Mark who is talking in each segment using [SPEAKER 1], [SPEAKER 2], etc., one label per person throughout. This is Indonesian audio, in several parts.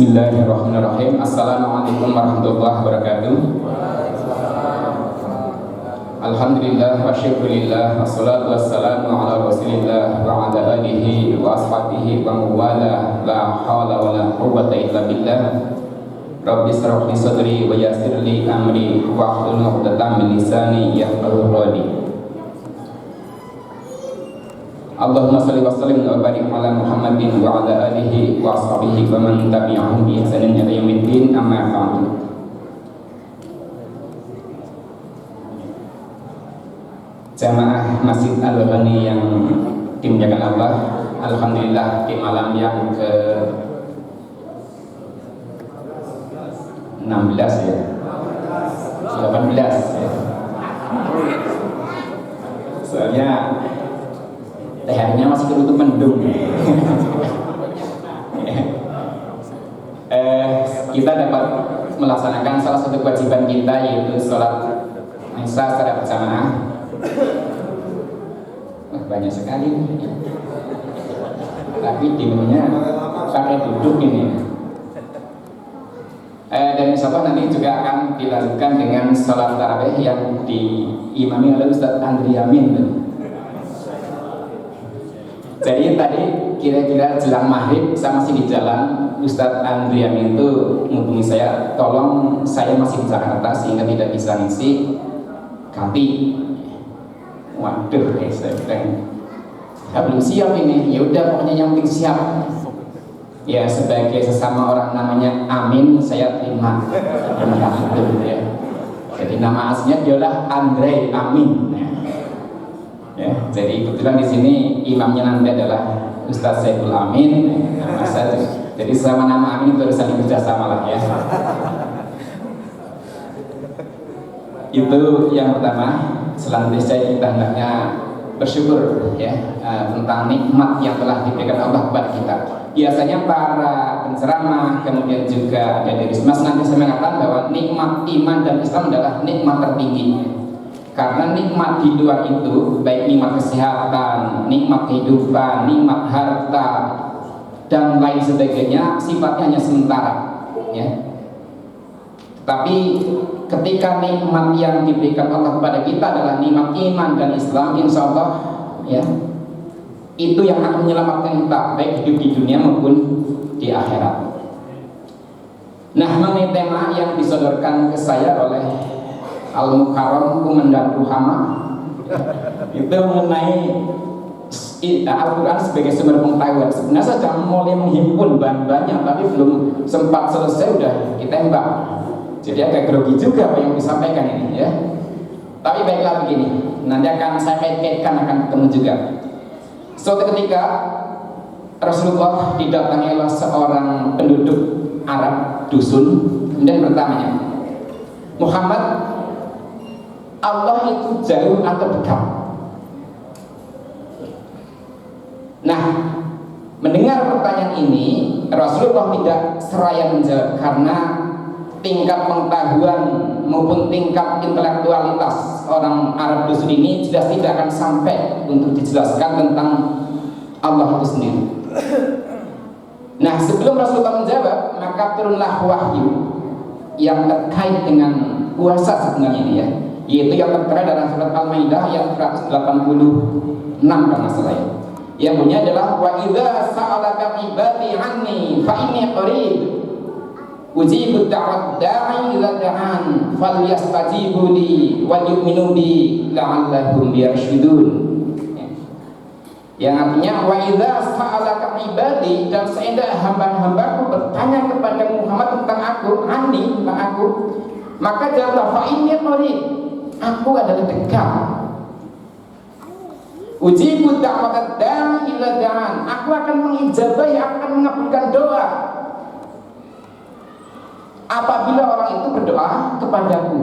[SPEAKER 1] Bismillahirrahmanirrahim. Assalamualaikum warahmatullahi wabarakatuh. Alhamdulillah wa syukurillah, wassalatu wassalamu ala rasulillah wa ala alihi wa ashabihi wa mawala, la hawla wa la quwwata illa billah. Rabbi shrah li sadri wa yassir li amri wa hlul 'uqdatam min lisani yafqahu qawli. Allahumma shalli wa sallim wa barik ala Muhammadin wa ala alihi wa ashabihi wa man tabi'ahum bi ihsanin ila yaumiddin, amma ba'du. Jamaah Masjid Al-Ghani yang dimuliakan Allah, alhamdulillah di malam yang ke 16 ya, 18 ya. Soalnya lehernya masih ketutup mendung. Kita dapat melaksanakan salah satu kewajiban kita, yaitu sholat Isya secara berjamaah. Banyak sekali, tapi dimulainya pakai duduk ini. Dan insyaallah nanti juga akan dilanjutkan dengan sholat tarawih yang diimami oleh Ustadz Andri Yamin. Jadi tadi kira-kira jelang maghrib saya masih di jalan, Ustadz Andri Yamin itu menghubungi saya, tolong saya masih di Jakarta sehingga tidak bisa ngisi, ganti. Waduh, saya bilang belum siap ini. Ya udah, pokoknya yang penting siap. Ya sebagai sesama orang namanya Amin, saya terima. Ya. Jadi nama aslinya adalah Andre Amin. Ya, jadi kebetulan di sini imamnya nanti adalah Ustadz Saiful Amin. Jadi sama nama Amin itu saling kerjasama lah ya. Itu yang pertama. Selanjutnya kita hendaknya bersyukur ya tentang nikmat yang telah diberikan Allah kepada kita. Biasanya para penceramah, kemudian juga ada dari Rismas nanti saya mengatakan bahwa nikmat iman dan Islam adalah nikmat tertinggi. Karena nikmat di luar itu, baik nikmat kesehatan, nikmat kehidupan, nikmat harta, dan lain sebagainya, sifatnya hanya sementara ya. Tapi ketika nikmat yang diberikan Allah kepada kita adalah nikmat iman dan Islam, insya Allah ya, itu yang akan menyelamatkan kita baik hidup di dunia maupun di akhirat. Nah, mengenai tema yang disodorkan ke saya oleh Al-Mukarram Komandan Ruhama itu mengenai Al-Quran sebagai sumber pengetahuan. Sebenarnya saya sudah mulai menghimpun bahan-bahannya, tapi belum sempat selesai udah kita tembak. Jadi agak grogi juga apa yang disampaikan ini ya. Tapi baiklah begini, nanti akan saya kaitkan, akan ketemu juga. Suatu ketika Rasulullah didatangi oleh seorang penduduk Arab dusun, kemudian bertanya, Muhammad, Allah itu jauh atau dekat? Nah, mendengar pertanyaan ini, Rasulullah tidak seraya menjawab karena tingkat pengetahuan maupun tingkat intelektualitas orang Arab dusun ini jelas tidak akan sampai untuk dijelaskan tentang Allah itu sendiri. Nah, sebelum Rasulullah menjawab, maka turunlah wahyu yang terkait dengan puasa sebenarnya ini ya, yaitu yang tertera dalam surat Al-Maidah ayat 186 kalau masalah ya. Yang bunyinya adalah wa idza sa'alaka ibadi anni fa inni qarib ujibu da'wat da'i idza da'an falyastajibu li wa yu'minu bi la'allahum yarshudun. Yang artinya wa idza sa'alaka ibadi, dan seandainya hamba-hambaku bertanya kepada Muhammad tentang aku, anni tentang aku, maka jawablah fa inni qarib, aku adalah dekat. Ujibu da'wat da'i ila da'an, aku akan mengijabahi, akan mengabulkan doa apabila orang itu berdoa kepadaku.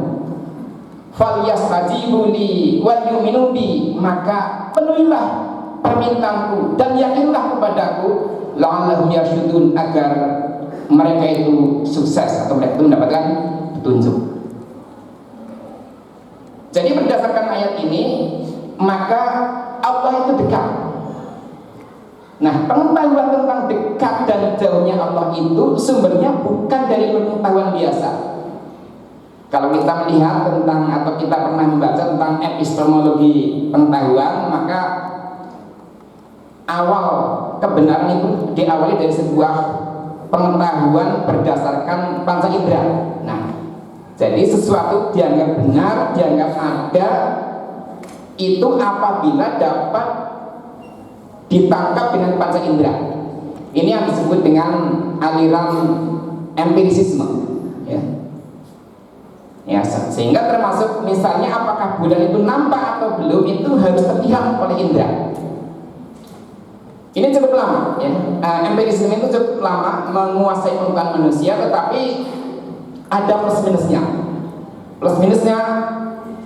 [SPEAKER 1] Falyastajibu li wa yu'minu bi, maka penuhilah permintaanku dan yakinlah kepadaku, la'allahum yarshudun, agar mereka itu sukses atau mereka itu mendapatkan petunjuk. Jadi berdasarkan ayat ini, maka Allah itu dekat. Nah, pengetahuan tentang dekat dan jauhnya Allah itu sumbernya bukan dari pengetahuan biasa. Kalau kita melihat tentang atau kita pernah membaca tentang epistemologi pengetahuan, maka awal kebenaran itu diawali dari sebuah pengetahuan berdasarkan panca indera. Nah, jadi sesuatu dianggap benar, dianggap ada, itu apabila dapat ditangkap dengan panca indera. Ini yang disebut dengan aliran empirisisme, ya. Ya, sehingga termasuk misalnya apakah bulan itu nampak atau belum itu harus terlihat oleh indera. Ini cukup lama, ya. Empirisisme itu cukup lama menguasai pengetahuan manusia, tetapi ada plus minusnya. Plus minusnya,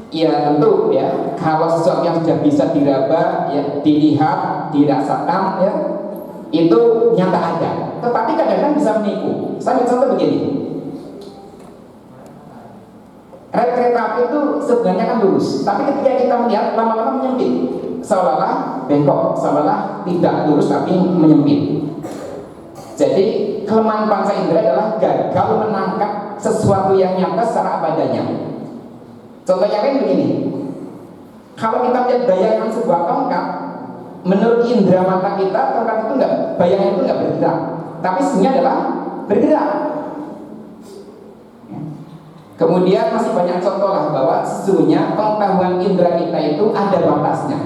[SPEAKER 1] ya tentu, ya, kalau sesuatu yang sudah bisa diraba, ya, dilihat, dirasakan, ya, itu nyata ada. Tetapi kadang-kadang bisa menipu. Saya contoh begini. Rel kereta api itu sebenarnya kan lurus, tapi ketika kita melihat lama-lama menyempit, seolah-olah bengkok, seolah-olah tidak lurus tapi menyempit. Jadi kelemahan panca indera adalah gagal menangkap sesuatu yang nyata secara apa adanya. Contoh yang lain begini, kalau kita melihat bayangan sebuah tongkat, menurut indera mata kita tongkat itu enggak, bayangan itu enggak bergerak, tapi sebenarnya adalah bergerak. Kemudian masih banyak contoh lah bahwa sesungguhnya pengetahuan indera kita itu ada batasnya.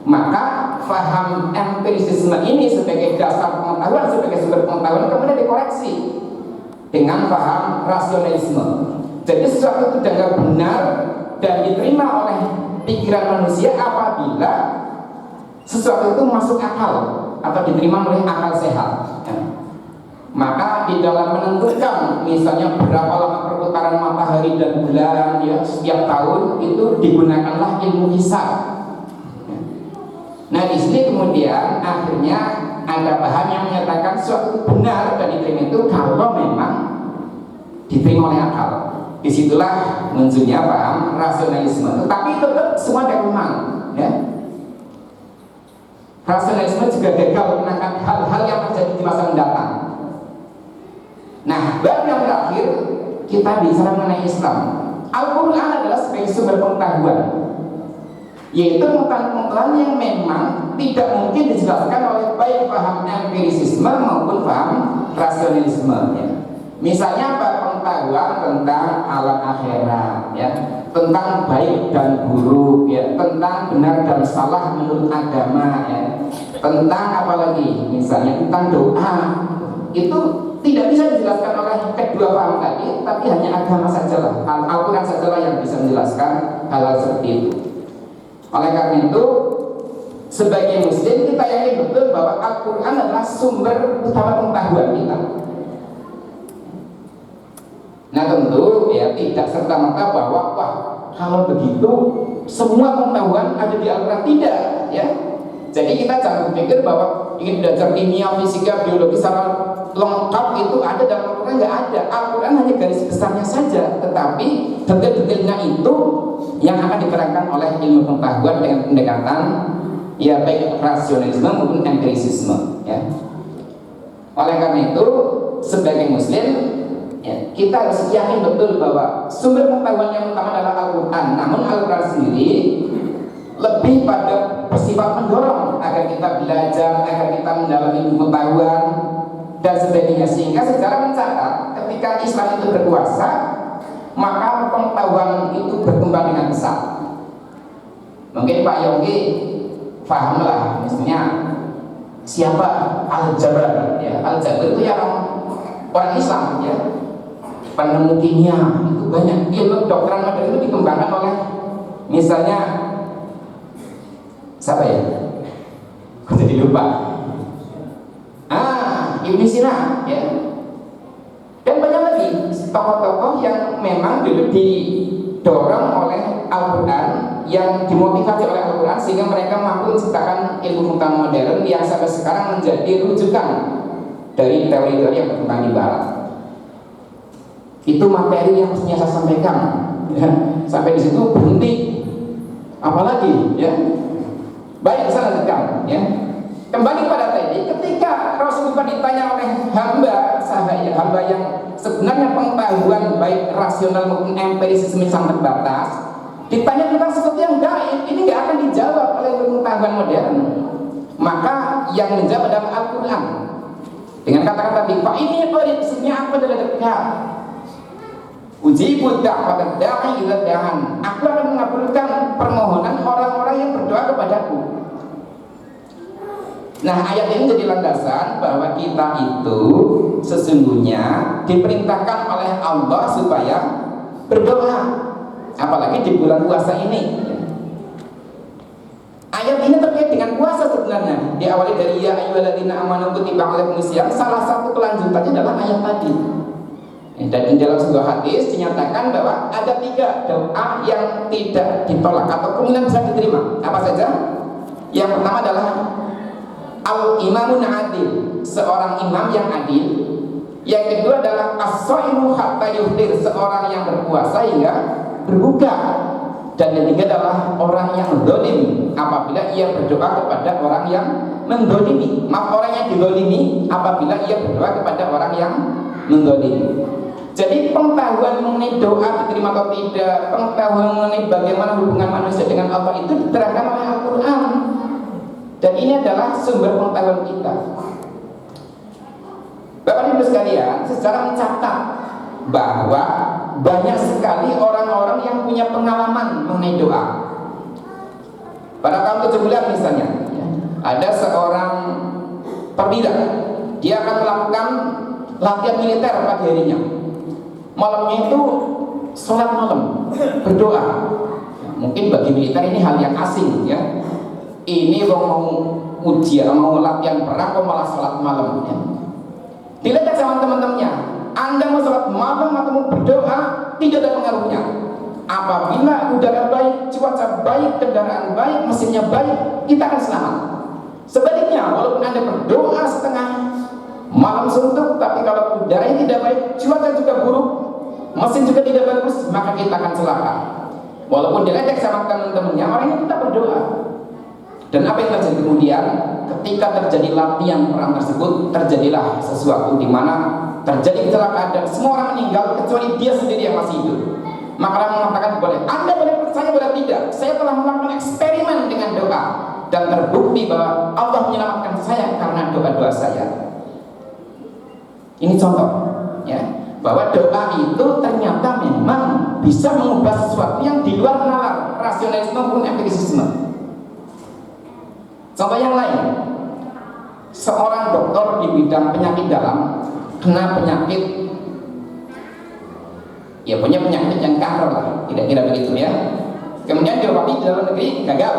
[SPEAKER 1] Maka faham empirisisme ini sebagai dasar pengetahuan, sebagai sumber pengetahuan kemudian dikoreksi dengan paham rasionalisme. Jadi sesuatu itu dianggap benar dan diterima oleh pikiran manusia apabila sesuatu itu masuk akal atau diterima oleh akal sehat. Maka di dalam menentukan misalnya berapa lama perputaran matahari dan bulan, ya, setiap tahun itu digunakanlah ilmu hisab. Nah, di sini kemudian akhirnya ada bahan yang menyatakan suatu benar dan diterima itu kalau memang diterima oleh akal. Disitulah munculnya paham rasionalisme. Tetapi tetap semua ada kelemahan, ya. Rasionalisme juga gagal menangkap hal-hal yang terjadi di masa mendatang. Nah, bab yang terakhir kita bicara mengenai Islam. Al-Quran adalah sebagai sumber pengetahuan, yaitu pengetahuan yang memang tidak mungkin dijelaskan oleh baik paham empirisisme maupun paham rasionalisme, ya. Misalnya pengetahuan tentang alam akhirat, ya, tentang baik dan buruk, ya, tentang benar dan salah menurut agama, ya, tentang apalagi misalnya tentang doa, itu tidak bisa dijelaskan oleh kedua paham tadi, tapi hanya agama sajalah, Al-Quran sajalah yang bisa menjelaskan hal-hal seperti itu. Oleh karena itu, sebagai Muslim kita yakin betul bahwa Al-Quran adalah sumber utama pengetahuan kita. Nah, tentu ya tidak serta-merta bahwa wah kalau begitu semua pengetahuan ada di Al-Quran, tidak, ya. Jadi kita jangan berpikir bahwa ingin belajar kimia, fisika, biologi secara lengkap itu ada dalam Al-Quran, nggak ada. Al-Quran hanya garis besarnya saja, tetapi detail-detailnya itu yang akan diterangkan oleh ilmu pengetahuan dengan pendekatan ya baik rasionalisme maupun empirisisme, ya. Oleh karena itu sebagai Muslim, ya, kita harus yakin betul bahwa sumber pengetahuan yang utama adalah Al-Quran. Namun Al-Quran sendiri lebih pada bersifat mendorong agar kita belajar, agar kita mendalami ilmu pengetahuan dan sebagainya, sehingga sejarah mencatat ketika Islam itu berkuasa maka pengetahuan itu berkembang dengan pesat. Mungkin Pak Yongki paham lah, misalnya siapa Al-Jabar, ya. Al-Jabar itu yang orang Islam, ya, penemu kimia itu banyak. Ilmu kedokteran modern itu dikembangkan oleh misalnya siapa ya? Kok jadi lupa? Ibnu Sina, ya. Dan banyak lagi tokoh-tokoh yang memang dulu didorong oleh Al-Quran, yang dimotivasi oleh Al-Quran sehingga mereka mampu menciptakan ilmu pengetahuan modern yang sampai sekarang menjadi rujukan dari teori-teori yang berkembang di Barat. Itu materi yang mestinya saya sampaikan, ya. Sampai di situ berhenti. Apalagi, ya. Baik, saya lanjutkan, ya. Kembali pada tadi, ketika Rasulullah ditanya oleh hamba sahaya, hamba yang sebenarnya pengetahuan baik rasional maupun empirisisme sangat terbatas, ditanya tentang sesuatu yang gaib, ini nggak akan dijawab oleh pengetahuan modern. Maka yang menjawab adalah Al-Quran dengan kata-kata "Fa ini sesungguhnya aku adalah dekat, ujibu da'wat da'i idza da'an." Aku akan mengabulkan permohonan orang-orang yang berdoa kepadaku. Nah, ayat ini jadi landasan bahwa kita itu sesungguhnya diperintahkan oleh Allah supaya berdoa, apalagi di bulan puasa ini. Ayat ini terkait dengan puasa sebenarnya. Diawali dari ya ayyuhalladzina amanu kutiba alaikumusiyam. Salah satu kelanjutannya adalah ayat tadi. Dan di dalam sebuah hadis dinyatakan bahwa ada 3 doa yang tidak ditolak atau kemungkinan bisa diterima. Apa saja? Yang pertama adalah al-imamun adil, seorang imam yang adil. Yang kedua adalah as-shaimu hatta yuftir, seorang yang berpuasa hingga berbuka. Dan yang ketiga adalah orang yang zalim, apabila ia berdoa kepada orang yang menzalimi. Orang yang dizalimi apabila ia berdoa kepada orang yang menzalimi. Jadi pengetahuan mengenai doa diterima atau tidak, pengetahuan mengenai bagaimana hubungan manusia dengan Allah itu diterangkan oleh Al-Quran. Dan ini adalah sumber pengetahuan kita. Bapak Ibu sekalian, sejarah mencatat bahwa banyak sekali orang-orang yang punya pengalaman mengenai doa. Pada tahun 7 misalnya, ada seorang perwira, dia akan melakukan latihan militer pagi harinya. Malamnya itu sholat malam, berdoa. Mungkin bagi militer ini hal yang asing ya. Ini mau ujian, mau latihan perang, kok malah sholat malam ya. Dilihat sama teman-temannya, Anda mau sholat malam atau mau berdoa, tidak ada pengaruhnya. Apabila udara baik, cuaca baik, kendaraan baik, mesinnya baik, kita akan selamat. Sebaliknya, walaupun Anda berdoa setengah malam suntuk, tapi kalau udaranya tidak baik, cuaca juga buruk, mesin juga tidak bagus, maka kita akan celaka. Walaupun diledek sama teman-temannya, orangnya kita berdoa. Dan apa yang terjadi kemudian? Ketika terjadi latihan perang tersebut, terjadilah sesuatu di mana terjadi kecelakaan dan semua orang meninggal kecuali dia sendiri yang masih hidup. Maka orang mengatakan, boleh Anda boleh percaya boleh tidak, saya telah melakukan eksperimen dengan doa dan terbukti bahwa Allah menyelamatkan saya karena doa-doa saya. Ini contoh ya, bahwa doa itu ternyata memang bisa mengubah sesuatu yang di luar nalar rasionalisme maupun empirisisme. Contoh yang lain, seorang dokter di bidang penyakit dalam kena penyakit, ya punya penyakit yang kanker lah, kira-kira begitu ya. Kemudian diobati di dalam negeri gagal,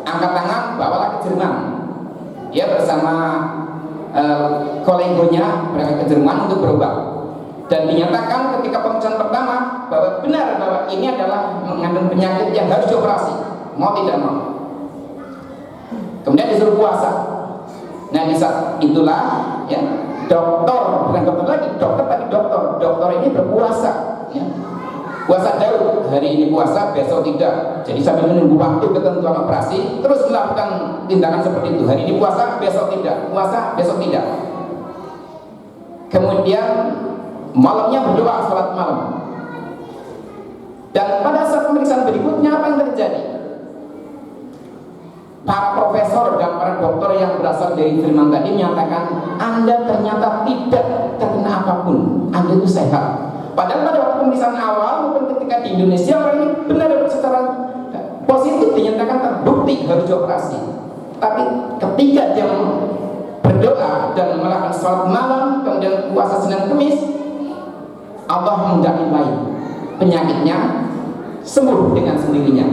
[SPEAKER 1] angkat tangan, bawalah ke Jerman. Dia bersama kolegonya berangkat ke Jerman untuk berobat. Dan dinyatakan ketika pemeriksaan pertama bahwa benar bahwa ini adalah mengandung penyakit yang harus dioperasi, mau tidak mau. Kemudian disuruh puasa. Nah di saat itulah ya, dokter, bukan dokter lagi, dokter tapi dokter ini berpuasa ya. Puasa Daud, hari ini puasa, besok tidak. Jadi sambil menunggu waktu ketentuan operasi, terus melakukan tindakan seperti itu. Hari ini puasa, besok tidak. Puasa, besok tidak. Kemudian malamnya berdoa, sholat malam. Dan pada saat pemeriksaan berikutnya apa yang terjadi? Para profesor dan para dokter yang berasal dari Jerman tadi menyatakan Anda ternyata tidak terkena apapun, Anda itu sehat. Padahal pada waktu pemeriksaan awal maupun ketika di Indonesia orang ini benar secara positif dinyatakan terbukti harus dioperasi. Tapi ketika dia berdoa dan melakukan sholat malam kemudian puasa Senin Kamis, Allah menghendaki lain, penyakitnya sembuh dengan sendirinya.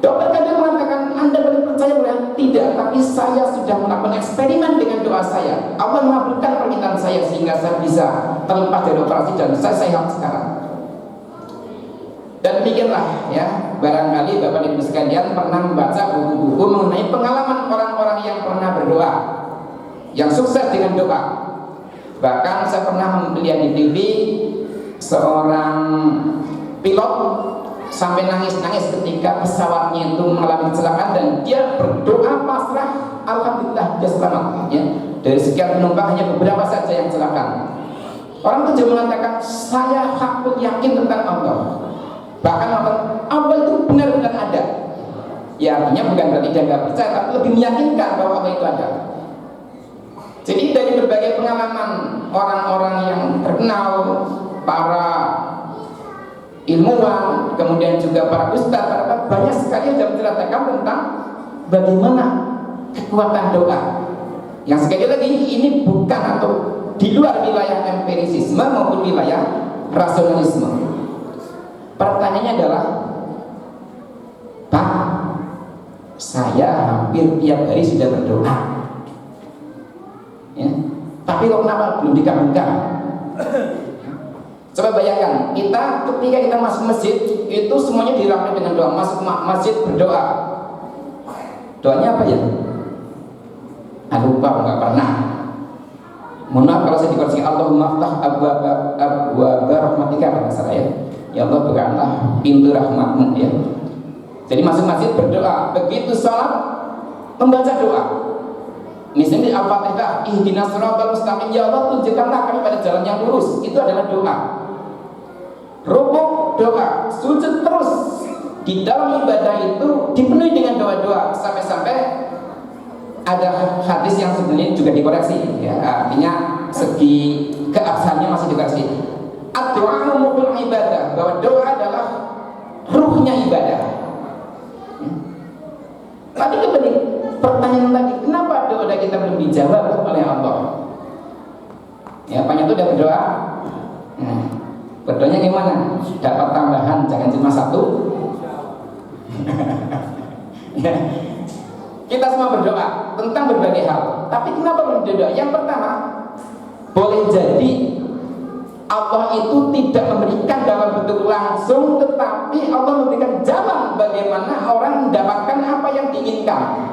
[SPEAKER 1] Dokter kadang mengatakan Anda boleh percaya boleh tidak, tapi saya sudah melakukan eksperimen dengan doa saya. Allah mengabulkan permintaan saya sehingga saya bisa terlepas dari operasi dan saya sehat sekarang. Dan demikianlah ya, barangkali Bapak Ibu sekalian pernah membaca buku-buku mengenai pengalaman orang-orang yang pernah berdoa, yang sukses dengan doa. Bahkan saya pernah melihat di TV seorang pilot sampai nangis-nangis ketika pesawatnya itu mengalami kecelakaan dan dia berdoa pasrah alhamdulillah dia selamat ya. Dari sekian penumpang hanya beberapa saja yang celaka. Orang itu juga mengatakan saya hakul yakin tentang Allah. Bahkan Allah itu benar-benar ada. Ya artinya bukan berarti dia nggak percaya, tapi lebih meyakinkan bahwa Allah itu ada. Jadi dari berbagai pengalaman orang-orang yang terkenal, para ilmuwan, kemudian juga para ustadz, banyak sekali yang menceritakan tentang bagaimana kekuatan doa. Yang sekali lagi ini bukan atau di luar wilayah empirisisme maupun wilayah rasionalisme. Pertanyaannya adalah, Pak, saya hampir tiap hari sudah berdoa, ya, tapi kok kenapa belum dikabulkan? Coba bayangkan, kita ketika kita masuk masjid itu semuanya dirangkai dengan doa. Masuk masjid berdoa, doanya apa ya? Lupa, nggak pernah. Mohon maaf kalau saya dikoreksi. Allahumma ftah abwaaba rahmatika, kalau nggak salah ya. Ya Allah, bukakanlah pintu rahmatmu ya. Jadi masuk masjid berdoa, begitu sholat membaca doa. Misalnya di Al-Fatihah, ihdinas siratal mustaqim, ya Allah tunjukkanlah kami pada jalan yang lurus. Itu adalah doa. Rukuk doa, sujud terus. Di dalam ibadah itu dipenuhi dengan doa-doa, sampai-sampai ada hadis yang sebenarnya juga dikoreksi ya, artinya segi keabsahannya masih dikoreksi. Ad-du'a mukhul ibadah, bahwa doa adalah ruhnya ibadah. Tadi kembali pertanyaan tadi, kenapa doa kita belum dijawab oleh Allah? Ya, banyak itu udah berdoa. Berdoanya gimana? Dapat tambahan, jangan cuma satu. Ya. Kita semua berdoa tentang berbagai hal, tapi kenapa belum berdoa? Yang pertama, boleh jadi Allah itu tidak memberikan dalam bentuk langsung, tetapi Allah memberikan jalan bagaimana orang mendapatkan apa yang diinginkan.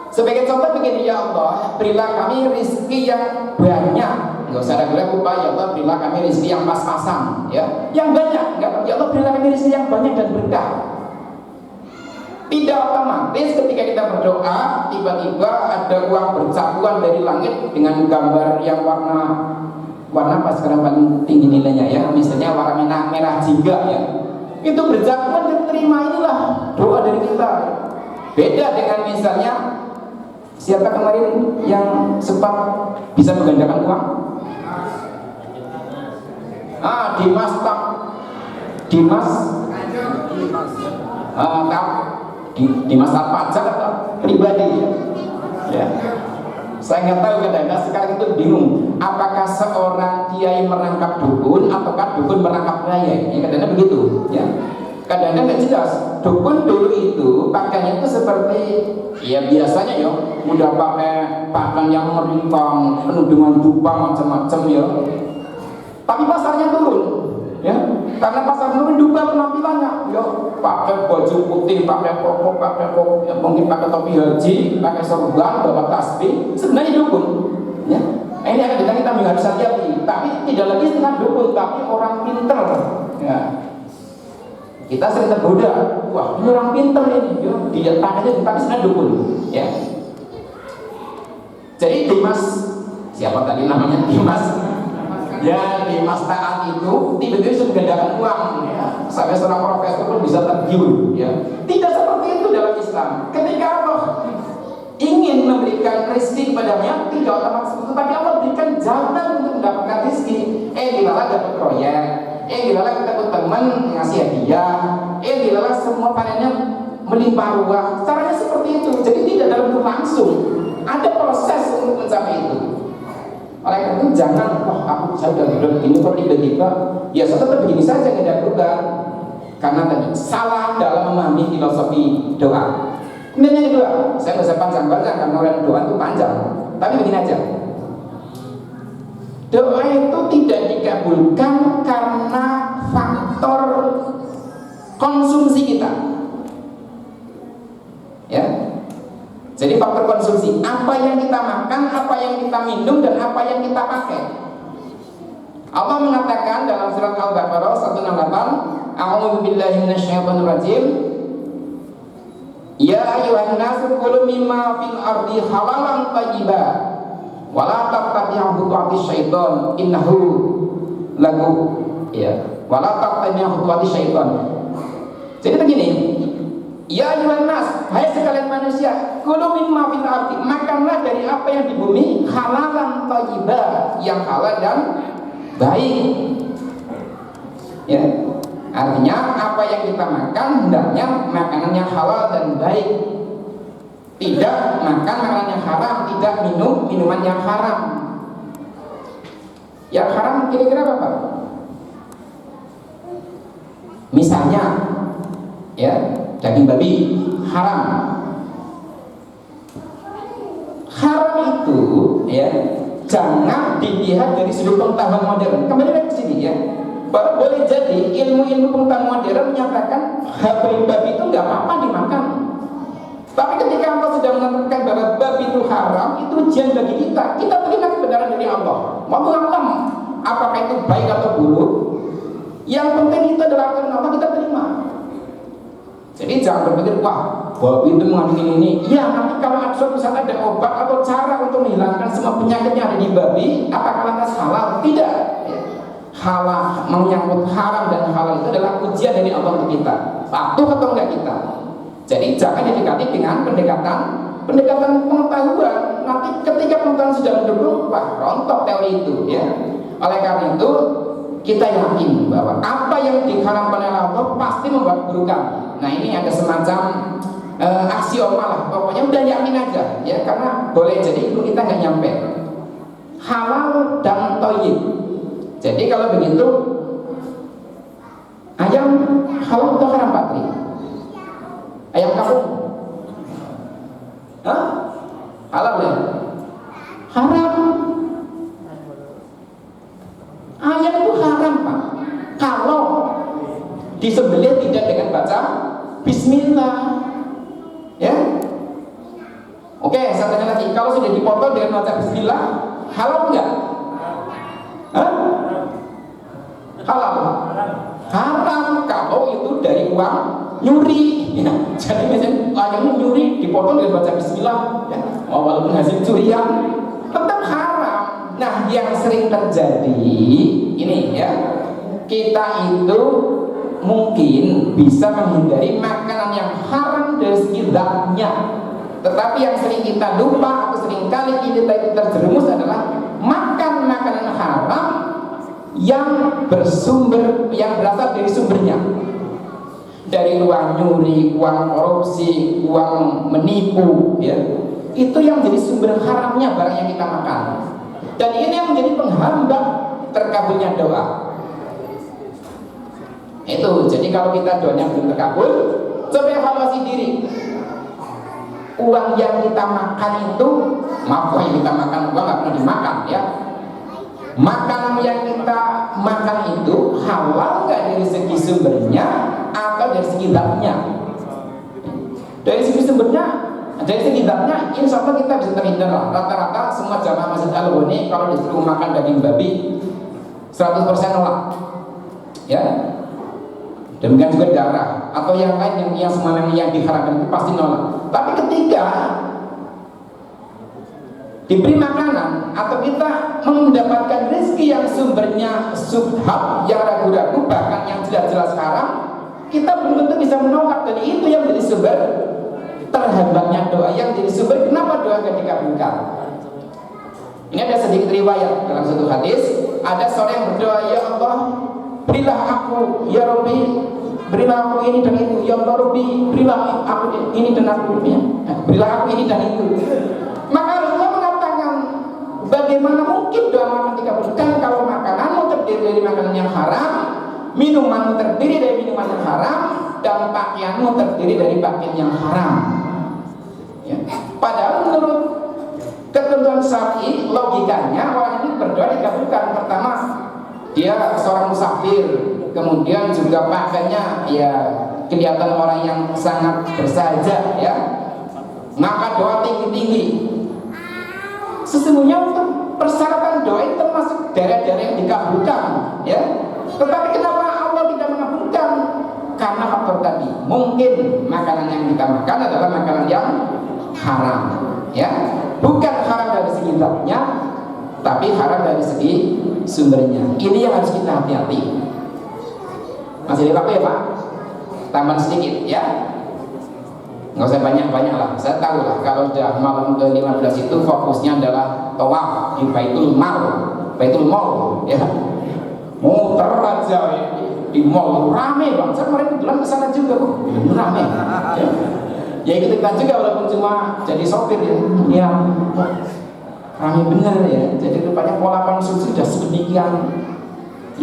[SPEAKER 1] Sebagai contoh begini, ya Allah, berilah kami rizki yang banyak. Nggak usah ragu-ragu, Pak, ya Allah, berilah kami rizki yang pas-pasan, ya, yang banyak. Nggak, ya Allah, berilah kami rizki yang banyak dan berkah. Tidak otomatis ketika kita berdoa tiba-tiba ada uang bercabuan dari langit dengan gambar yang warna apa sekarang paling tinggi nilainya ya, misalnya warna merah jingga ya, itu bercabuan dan terima, inilah doa dari kita. Beda dengan misalnya siapa kemarin yang sempat bisa menggandakan uang? Dimas pajak atau pribadi ya. Saya nggak tahu, kadang-kadang sekarang itu bingung, apakah seorang kiai merangkap dukun ataukah dukun merangkap kiai ya, kadang-kadang begitu ya. Kadang-kadang nggak jelas. Dukun dulu itu pakainya itu seperti ya biasanya ya, udah pakai pakaian yang merimpang penuh dengan dupa macam-macam ya, tapi pasarnya turun ya, karena pasar turun dupa penampilannya ya, pakai baju putih, pakai koko, ya, mungkin pakai topi haji, pakai sorban, bawa tasbih, sebenarnya dukun ya. Ini akan kita harus hati-hati, tapi tidak lagi setengah dukun, tapi orang pinter ya. Kita sering tergoda, wah ini orang pinter ini ya, dia tangannya tapi sebenarnya dukun ya. Jadi Dimas, siapa tadi namanya, Dimas ya, Dimas Taat itu tiba-tiba bisa menggandakan uang ya, sampai seorang profesor pun bisa tergiur ya. Tidak seperti itu dalam Islam. Ketika Allah ingin memberikan rezeki kepadanya, tidak otomatis itu, tapi Allah berikan jalan untuk mendapatkan rezeki. Dilalah dapat proyek, dilalah ketemu teman ngasih hadiah, dilalah semua panennya melimpah ruah. Caranya seperti itu. Jadi tidak dalam bentuk langsung, ada proses untuk mencapai itu. Oleh karena itu jangan, saya udah begini kok tiba-tiba, ya saya tetap begini saja, nggak ada perubahan. Karena tadi salah dalam memahami filosofi doa. Kemudian yang kedua, saya nggak usah panjang-panjang karena orang doa itu panjang, tapi begini aja. Doa itu tidak dikabulkan karena faktor konsumsi kita, ya. Jadi faktor konsumsi, apa yang kita makan, apa yang kita minum, dan apa yang kita pakai. Allah mengatakan dalam surat Al-Baqarah 168, A'udzu billahi minasyaitonir rajim. Ya ayuhan nasu kulu mimma fil ardi halalan thayyiba wa la tattabi'u khutuwati syaitan innahu lagu ya wa la tattabi'u khutuwati syaitan. Jadi begini, ya ayuhan nas, hai sekalian manusia, kulu mimma fil ardi, makanlah dari apa yang di bumi, halalan thayyiba, yang halal dan baik. Ya. Artinya apa yang kita makan hendaknya makanan yang halal dan baik. Tidak makan makanan yang haram, tidak minum minuman yang haram. Yang haram kira-kira apa? Misalnya ya, daging babi haram. Haram itu ya jangan dilihat dari sudut pengetahuan modern. Kembali lagi ke sini ya. Boleh jadi ilmu-ilmu pengetahuan modern menyatakan babi itu nggak apa-apa dimakan. Tapi ketika engkau sudah mengatakan bahwa babi itu haram, itu ujian bagi kita. Kita terima kebenaran dari Allah. Wallahu a'lam apakah itu baik atau buruk. Yang penting itu adalah Allah, kita terima. Jadi jangan berpikir wah babi itu mengandung ini. Ya nanti kalau suatu saat ada obat atau cara untuk menghilangkan semua penyakit yang ada di babi, apakah lantas halal? Tidak. Halal menyangkut haram dan halal itu adalah ujian dari Allah untuk kita, patuh atau enggak kita. Jadi jangan didekati dengan pendekatan pengetahuan. Nanti ketika pengetahuan sudah mendukung, wah rontok teori itu ya. Oleh karena itu kita yakin bahwa apa yang diharamkan oleh Allah pasti membuat keburukan. Nah ini ada semacam aksioma lah, pokoknya udah yakin aja ya, karena boleh jadi itu kita nggak nyampe halal dan thayyib. Jadi kalau begitu ayam halal atau haram Pak Tri? Ayam kampung? Hah? Halal ya? Haram. Ayam itu haram Pak. Kalau disembelih tidak dengan baca Bismillah, ya? Oke, saya tanya lagi. Kalau sudah dipotong dengan baca Bismillah, halal enggak? Hah? Halal. Haram kalau itu dari uang nyuri ya. Jadi misalnya ayamnya nyuri dipotong dengan baca bismillah ya. Walaupun hasil curian tetap haram. Nah yang sering terjadi ini ya, kita itu mungkin bisa menghindari makanan yang haram dari segi zatnya, tetapi yang sering kita lupa atau sering kali kita itu terjerumus adalah makan makanan haram yang bersumber, yang berasal dari sumbernya, dari uang nyuri, uang korupsi, uang menipu ya. Itu yang jadi sumber haramnya barang yang kita makan. Dan ini yang menjadi penghambat terkabulnya doa. Itu, jadi kalau kita doanya belum terkabul, coba evaluasi diri. Uang yang kita makan itu, maaf yang kita makan, uang nggak pernah dimakan ya. Makanan yang kita makan itu halal nggak dari segi sumbernya atau dari segi zatnya? Dari segi sumbernya, dari segi zatnya, insya Allah kita bisa terhindar lah. Rata-rata semua jamaah Masjid Al-Ghani kalau disuruh makan daging babi 100% nolak, ya. Demikian juga darah atau yang lain yang semua yang diharapkan itu pasti nolak. Tapi ketika diberi makanan atau kita mendapatkan rezeki yang sumbernya subhat, yang ragu-ragu, bahkan yang jelas-jelas haram, kita belum tentu bisa menolak. Dan itu yang menjadi sumber terhambatnya doa, yang jadi sumber kenapa doa tidak dikabulkan. Ini ada sedikit riwayat dalam satu hadis, ada seorang yang berdoa, ya Allah berilah aku, ya Rabbi berilah aku ini dan itu, ya Allah Rabbi berilah aku ini dan aku ya. Berilah aku ini dan itu. Maka Rasulullah mengatakan, bagaimana mungkin doa makan dikabulkan kalau makananmu terdiri dari makanan yang haram, minumanmu terdiri dari minuman yang haram, dan pakaianmu terdiri dari pakaian yang haram ya. Padahal menurut ketentuan syar'i, logikanya orang ini berdoa dikabulkan. Pertama, dia seorang musafir, kemudian juga pakaiannya ya kelihatan orang yang sangat bersahaja ya, maka doa tinggi-tinggi. Sesungguhnya untuk persyaratan doa itu termasuk daerah-daerah yang dikabulkan ya. Tetapi kenapa Allah tidak mengabulkan? Karena faktor tadi, mungkin makanan yang kita makan adalah makanan yang haram, ya, bukan haram dari segi zatnya, tapi haram dari segi sumbernya. Ini yang harus kita hati-hati. Masih ada waktu ya Pak? Tambah sedikit ya. Nggak usah banyak-banyak lah. Saya tahu lah kalau sudah malam ke-15 itu fokusnya adalah tawaf di Baitul Mall, ya. Muter aja ya. Di mall rame Bang. Saya kemarin kebetulan ke sana juga, rame. Ya. Ya ikut ikutan juga walaupun cuma jadi sopir ya. Ya. Rame bener ya. Jadi rupanya pola konsumsi sudah sedemikian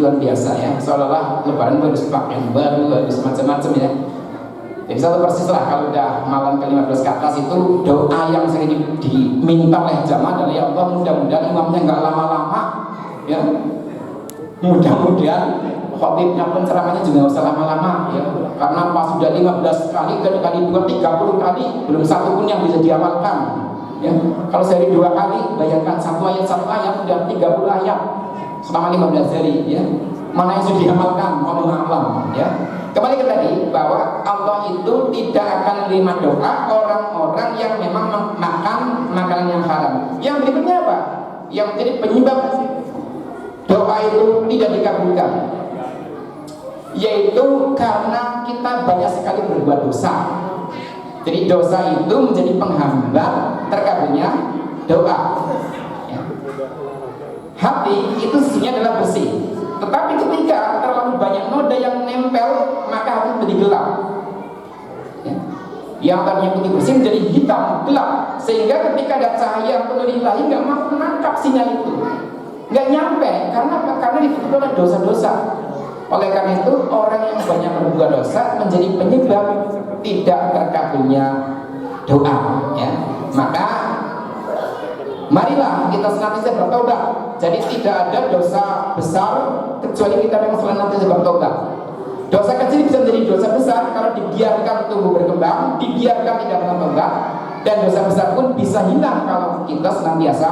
[SPEAKER 1] luar biasa ya. Seolah-olah lebaran harus pakai yang baru, harus macam-macam ya. Jadi satu persis lah kalau udah malam ke-15 ke atas itu doa yang sering diminta oleh jamaah adalah ya Allah mudah-mudahan imamnya nggak lama-lama ya, mudah-mudahan khotibnya pun ceramahnya juga nggak usah lama-lama ya, karena pas sudah 15 kali kali 2 30 kali belum satu pun yang bisa diamalkan ya. Kalau sehari 2 kali bayangkan satu ayat sudah 30 ayat selama 15 hari ya, mana yang sudah diamalkan wallahu a'lam ya. Kembali ke tadi bahwa Allah itu tidak akan menerima doa orang-orang yang memang makan makanan yang haram. Yang berikutnya apa? Yang menjadi penyebab doa itu tidak dikabulkan, yaitu karena kita banyak sekali berbuat dosa. Jadi dosa itu menjadi penghambat terkabulnya doa ya. Hati itu sesungguhnya adalah bersih, tetapi ketika terlalu banyak noda yang nempel, maka hati menjadi gelap ya. Yang tadinya putih bersih menjadi hitam gelap, sehingga ketika ada cahaya atau ilahi nggak mampu menangkap sinyal itu, nggak nyampe. Karena ditutup oleh dosa-dosa. Oleh karena itu orang yang banyak berbuat dosa menjadi penyebab tidak terkabulnya doa ya. Maka marilah kita senantiasa bertobat. Jadi tidak ada dosa besar kecuali kita memang senantiasa bertobat. Dosa kecil bisa menjadi dosa besar kalau dibiarkan tumbuh berkembang, dibiarkan tidak bertobat, dan dosa besar pun bisa hilang kalau kita senantiasa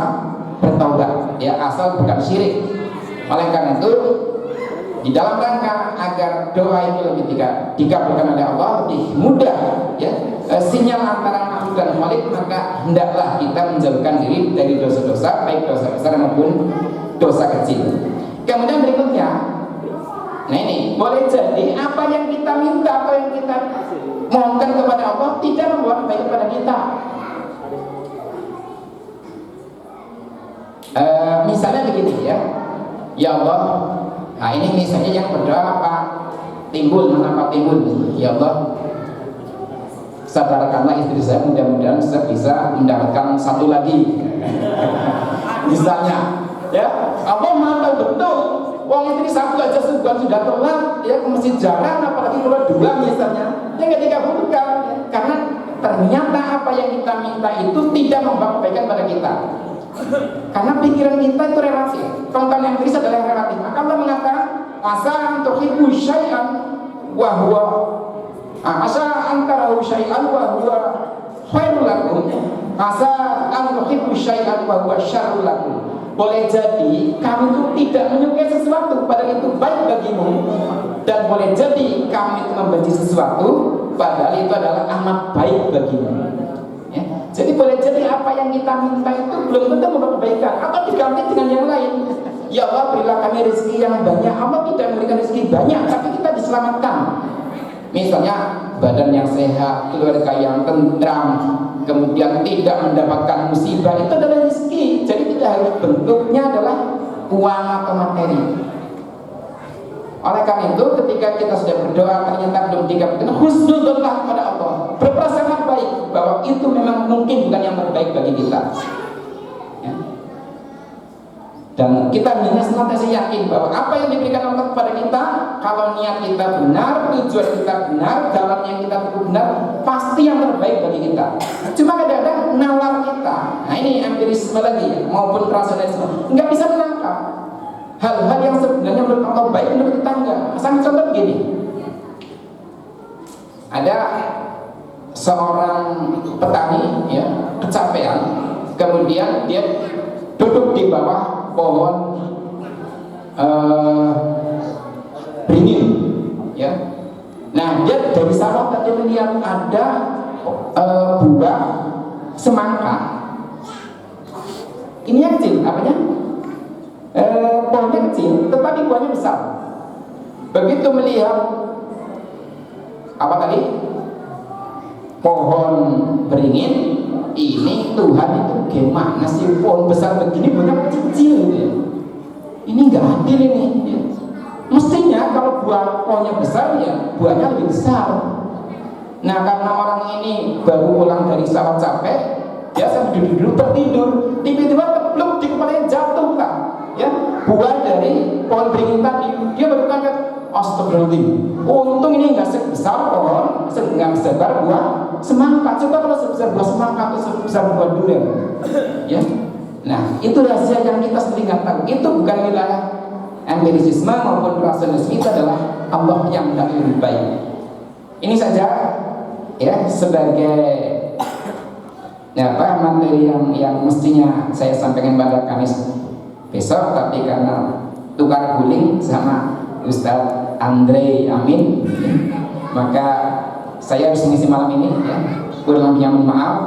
[SPEAKER 1] bertobat ya, asal bukan syirik. Oleh karena itu di dalam rangka agar doa itu lebih dikabulkan oleh Allah, lebih mudah ya sinyal antara makhluk dan Khalik, maka hendaklah kita menjauhkan diri dari dosa-dosa, baik dosa besar maupun dosa kecil. Kemudian berikutnya, nah ini boleh jadi apa yang kita minta atau yang kita mohonkan kepada Allah tidak membawa kebaikan kepada kita. Misalnya begini ya, ya Allah, nah ini misalnya yang berdoa apa? Timbul, mengapa timbul? Ya Allah, sadarkanlah istri saya, mudah-mudahan saya bisa mendapatkan satu lagi. Misalnya, ya Allah maha tahu betul. Wong istri satu aja sebulan sudah telat, ya ke masjid jarang, apalagi kalau 2 misalnya, ya nggak dikabulkan. Karena ternyata apa yang kita minta itu tidak membawa kebaikan pada kita. Karena pikiran kita itu relatif, konten yang tulis adalah yang relatif. Maka Allah mengatakan asa tuhibbu syai'an wa huwa asa antarahu syai'an wa huwa khairul lakum, asa tuhibbu syai'an wa huwa syarrul lakum. Boleh jadi kamu itu tidak menyukai sesuatu padahal itu baik bagimu, dan boleh jadi kamu itu membenci sesuatu padahal itu adalah amat baik bagimu. Jadi boleh jadi apa yang kita minta itu belum tentu membawa kebaikan, atau diganti dengan yang lain. Ya Allah, berilah kami rezeki yang banyak. Allah tidak memberikan rezeki banyak, tapi kita diselamatkan. Misalnya badan yang sehat, keluarga yang tentram, kemudian tidak mendapatkan musibah, itu adalah rezeki. Jadi tidak harus bentuknya adalah uang atau materi. Oleh karena itu ketika kita sudah berdoa ternyata belum dikabulkan, husnudzonlah kepada Allah, berprasangka baik bahwa itu memang mungkin bukan yang terbaik bagi kita ya. Dan kita hanya senantiasa yakin bahwa apa yang diberikan Allah kepada kita, kalau niat kita benar, tujuan kita benar, jalan yang kita tempuh benar, pasti yang terbaik bagi kita. Cuma kadang-kadang nalar kita, nah ini empirisme lagi ya, maupun rasionalisme, nggak bisa menangkap hal-hal yang sebenarnya menurut Allah baik, menurut kita enggak. Misalnya contoh begini, ada seorang petani ya kecapean, kemudian dia duduk di bawah pohon beringin ya. Nah dia dari sawah tadi melihat ada buah semangka. Ini yang kecil, apanya? Pohonnya kecil, tetapi buahnya besar. Begitu melihat apa tadi? Pohon beringin, ini Tuhan itu gimana sih, pohon besar begini buahnya kecil ya. Ini nggak adil ini ya. Mestinya kalau buah pohonnya besar ya buahnya lebih besar. Nah karena orang ini baru pulang dari sawah capek, dia sambil duduk tertidur, tiba-tiba tepluk di kepalanya jatuh kan, ya buah dari pohon beringin tadi. Dia baru kaget, astagfirullahaladzim, untung ini nggak sebesar pohon, nggak sebesar buah semangka. Coba kalau sebesar buah semangka atau sebesar buah durian, ya. Nah itu rahasia yang kita sendiri nggak tahu. Itu bukan wilayah empirisisme maupun rasionalisme, itu adalah Allah yang lebih baik. Ini saja ya sebagai materi yang mestinya saya sampaikan pada Kamis besok, tapi karena tukar guling sama Ustadz Andre Amin, maka saya harus mengisi malam ini ya. Kurang lebihnya mohon maaf.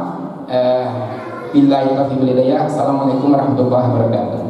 [SPEAKER 1] Billahi taufiq wal hidayah. Assalamualaikum warahmatullahi wabarakatuh.